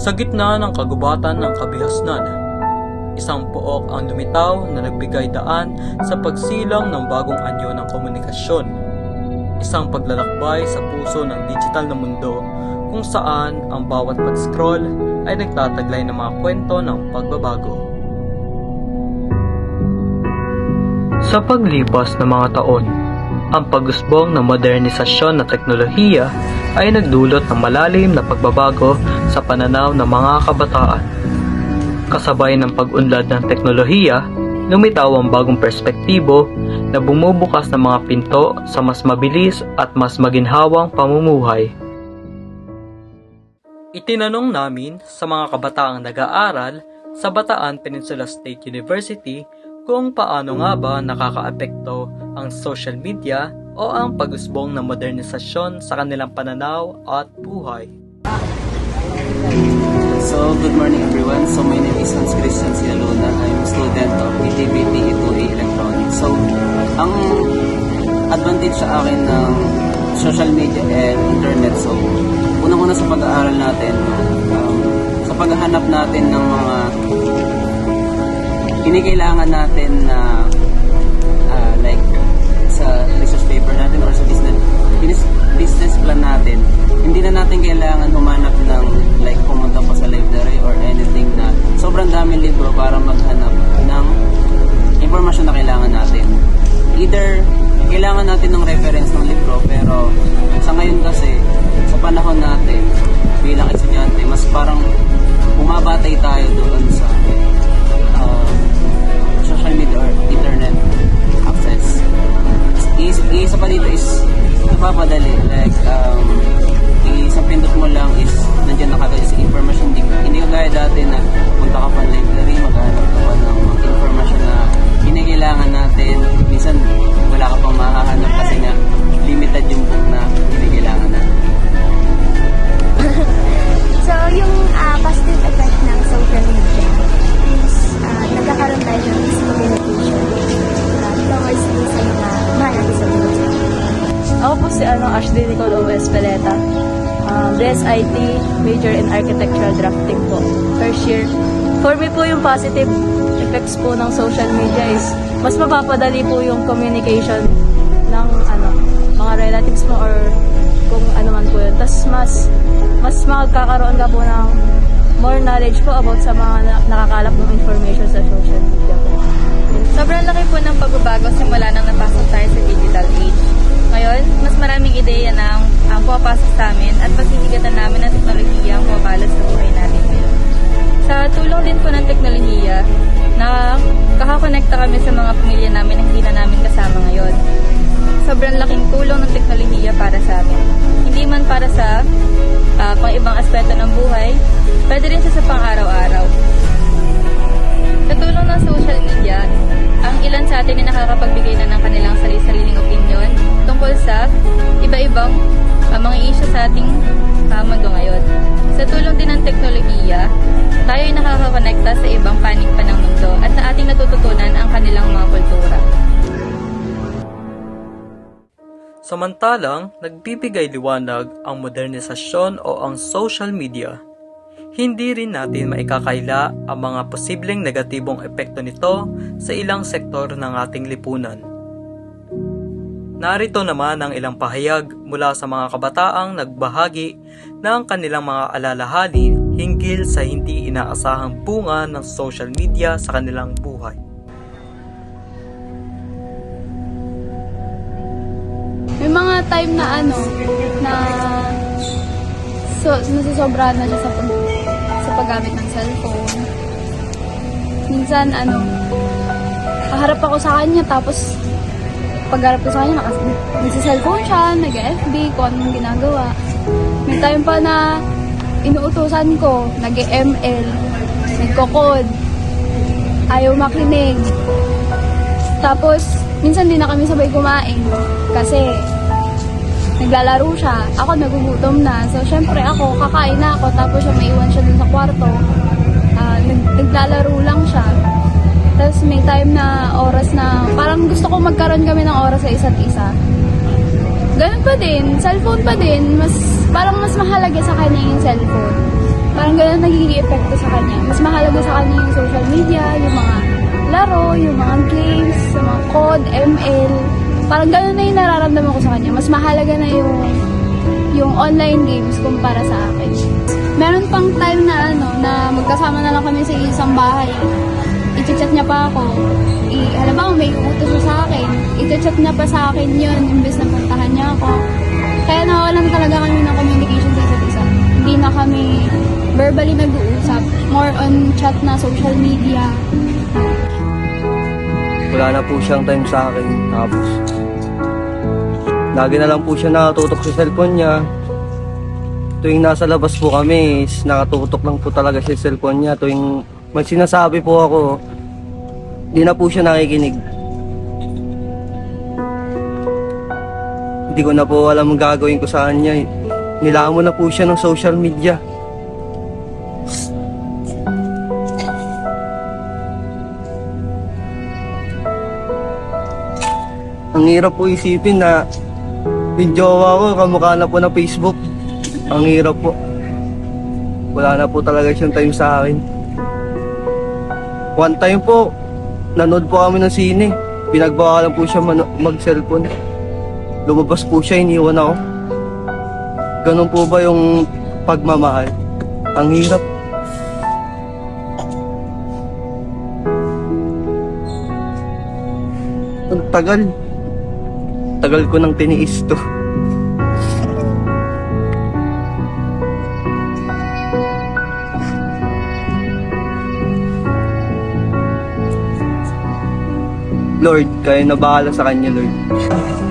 Sa gitna ng kagubatan ng kabihasnan, isang pook ang lumitaw na nagbigay daan sa pagsilang ng bagong anyo ng komunikasyon. Isang paglalakbay sa puso ng digital na mundo kung saan ang bawat pag-scroll ay nagtataglay ng mga kwento ng pagbabago. Sa paglipas ng mga taon, ang pag-usbong ng modernisasyon na teknolohiya ay nagdulot ng malalim na pagbabago sa pananaw ng mga kabataan. Kasabay ng pag-unlad ng teknolohiya, lumitaw ang bagong perspektibo na bumubukas ng mga pinto sa mas mabilis at mas maginhawang pamumuhay. Itinanong namin sa mga kabataang nag-aaral sa Bataan Peninsula State University kung paano nga ba nakakaapekto ang social media o ang pag-usbong ng modernisasyon sa kanilang pananaw at buhay. So, good morning everyone. So, my name is Hans Christian Cialuna. I'm a student of PTBT E2A Electronics. So, ang advantage sa akin ng social media and internet, so, unang-una sa pag-aaral natin, sa paghahanap natin ng mga kinikailangan natin na like sa research paper natin or sa business plan natin, hindi na natin kailangan humanap ng like pumunta pa sa library or anything na sobrang daming libro para maghanap ng information na kailangan natin. Either kailangan natin ng reference ng libro, pero sa ngayon kasi sa panahon natin bilang estudyante, mas parang bumabatay tayo doon sa social media or internet access. Isa pa dito is napapadali, like isang pindot mo lang is nandiyan na kagad sa information. Hindi kagaya dati na punta ka pa library, maghanap ka pa ng information na kinakailangan natin. Minsan wala ka pang mahahanap kasi nga limited yung book na kinakailangan natin. So, yung positive effect ng social media is nagkakaroon tayo ng miscommunication towards sa mga mahal natin sa media. Ako po si Ashley Nicole O.S. Peleta. DSIT, major in architectural drafting po. First year. For me po yung positive effects po ng social media is mas mapapadali po yung communication ng mga relatives mo or kung ano man po yun. Tapos mas magkakaroon ka po ng more knowledge po about sa mga nakakalap ng information sa social media po. Sobrang laki po ng pagbabago simula nang napasok tayo sa digital age. Ngayon, mas maraming ideya na ang pumapasok sa amin at paghihigatan namin ng teknolohiya ang pumabalot sa buhay natin ngayon. Sa tulong din po ng teknolohiya, nakakakonekta kami sa mga pamilya namin na hindi na namin kasama ngayon. Sobrang laking tulong ng teknolohiya para sa amin. Hindi man para sa pang ibang aspeto ng buhay, pwede rin sa pang-araw-araw. Sa tulong ng social media, ang ilan sa atin ay nakakapagbigay na ng kanilang sarili-sariling opinyon tungkol sa iba-ibang mga issue sa ating mundo ngayon. Sa tulong din ng teknolohiya, tayo ay nakakakonekta sa ibang panig pa ng mundo at na ating natututunan ang kanilang mga kultura. Samantalang, nagbibigay liwanag ang modernisasyon o ang social media. Hindi rin natin maikakaila ang mga posibleng negatibong epekto nito sa ilang sektor ng ating lipunan. Narito naman ang ilang pahayag mula sa mga kabataang nagbahagi ng kanilang mga alalahanin hinggil sa hindi inaasahang bunga ng social media sa kanilang buhay. May mga time na nasusobrahan na siya sa paggamit ng cellphone. Minsan, kaharap ako sa kanya, tapos pagharap ko sa kanya, nagsa-cellphone siya, nag-FB, kung anong ginagawa. May time pa na inuutusan ko, nag-ML, nagko-code, ayaw makinig. Tapos, minsan din na kami sabay kumain kasi naglalaro siya. Ako nagugutom na. So, syempre ako, kakain na ako. Tapos siya maiwan siya dun sa kwarto. Naglalaro lang siya. Tapos may time na oras na parang gusto ko magkaroon kami ng oras sa isa't isa. Ganun pa din. Cellphone pa din. Parang mas mahalaga sa kanya yung cellphone. Parang ganun nagiging epekto sa kanya. Mas mahalaga sa kanya yung social media, yung mga laro, yung mga games, yung mga code, ML. Parang ganun na yung nararamdaman ko sa kanya. Mas mahalaga na yung online games kumpara sa akin. Meron pang time na na magkasama na lang kami sa isang bahay. I-chat niya pa ako. Halimbawa may utos siya sa akin. I-chat niya pa sa akin yun, imbes na puntahan niya ako. Kaya nawalan talaga kami ng communication sa isa't isa. Hindi na kami verbally nag-uusap. More on chat na, social media. Wala na po siyang time sa akin. Tapos, lagi na lang po siya nakatutok sa cellphone niya. Tuwing nasa labas po kami, is nakatutok lang po talaga siya sa cellphone niya. Tuwing may sinasabi po ako, di na po siya nakikinig. Hindi ko na po alam ang gagawin ko sa kanya. Nilamon na po siya ng social media. Ang hirap po isipin na yung jowa ko, kamukha na po na Facebook. Ang hirap po. Wala na po talaga siyang time sa akin. One time po, nanood po kami ng sine. Pinagbawalan po siya mag-cellphone. Lumabas po siya, iniwan ako. Ganun po ba yung pagmamahal? Ang hirap. Ang tagal. Tagal ko nang tiniis to. Lord, kayo na bahala sa kanya, Lord.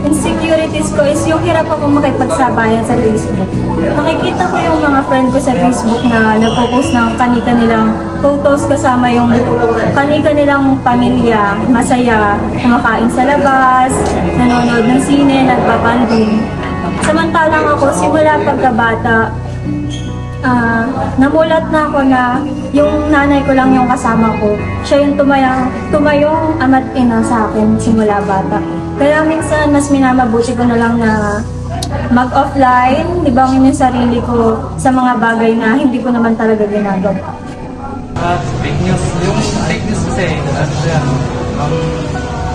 Insecurities ko is yung hirap ako makipagsabayan sa Facebook. Nakikita ko yung mga friend ko sa Facebook na nagpo-post ng kani-kanilang photos kasama yung kani-kanilang pamilya, masaya, kumakain sa labas, nanonood ng sine, nagpapanding. Samantalang ako, simula pagkabata, namulat na ako na yung nanay ko lang yung kasama ko. Siya yung tumayong ama't ina sa akin simula bata. Kaya minsan mas minamabuti ko na lang na mag-offline, libangin yung sarili ko sa mga bagay na hindi ko naman talaga ginagawa. Fake news. Yung fake news kasi,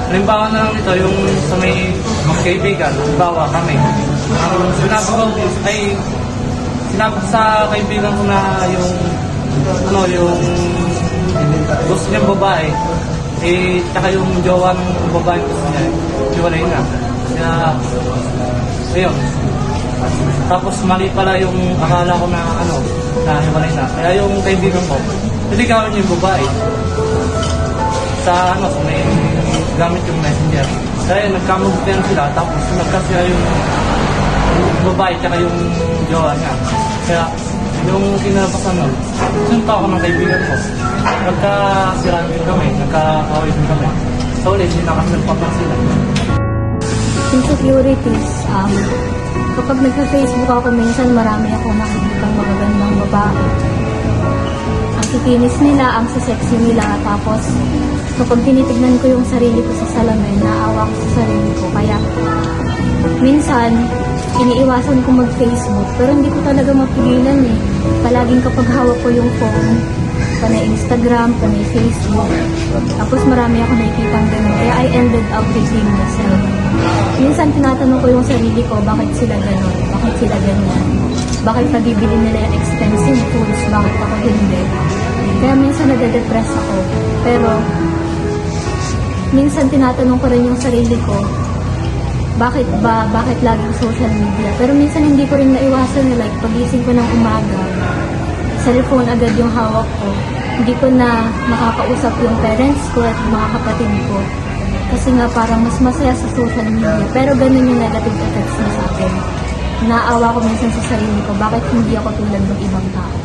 halimbawa na lang ito, yung sa may magkaibigan, halimbawa kami. Ang sinabi ko ay, sinabi ko sa kaibigan ko na yung gusto niyang babae, tsaka yung jowa ng babae gusto niya, hiwalay na. Kaya, ayun. Tapos mali pala yung akala ko na na hiwalay na. Kaya yung kaibigan ko, niligawan niya yung babae. Sa may gamit yung messenger. Kaya nagkamagbitan sila, tapos nagkasira yung babae tsaka yung jowa niya. Kaya, yung kinalabasan nun, sunta ako ng kaibigan ko. Nagkasiraan din kami, nagkakaway din kami. So ulit, hindi na kasi nagpapansila. Insecurities, kapag nagsa-Facebook ako, minsan marami ako nakikitang magagandang babae. Ang kikinis nila, ang sisexy nila, tapos kapag tinitignan ko yung sarili ko sa salamin, naawa ko sa sarili ko. Kaya minsan, iniiwasan ko mag-Facebook, pero hindi ko talaga mapigilan eh. Palaging kapag hawak ko yung phone, panay Instagram, panay Facebook. Tapos marami ako nakikitang ganun. Kaya I ended up hating myself. Minsan tinatanong ko yung sarili ko, bakit sila ganun? Bakit sila ganyan? Bakit nabibili nila yung expensive foods? Bakit ako hindi? Kaya minsan nade-depress ako. Pero minsan tinatanong ko rin yung sarili ko, bakit laging social media? Pero minsan hindi ko rin naiwasan na like pagising ko ng umaga, cellphone agad yung hawak ko. Hindi ko na makakausap yung parents ko at yung mga kapatid ko. Kasi nga parang mas masaya sa social media. Pero ganun yung negative effects na sa akin. Naawa ko minsan sa sarili ko, bakit hindi ako tulad ng ibang tao.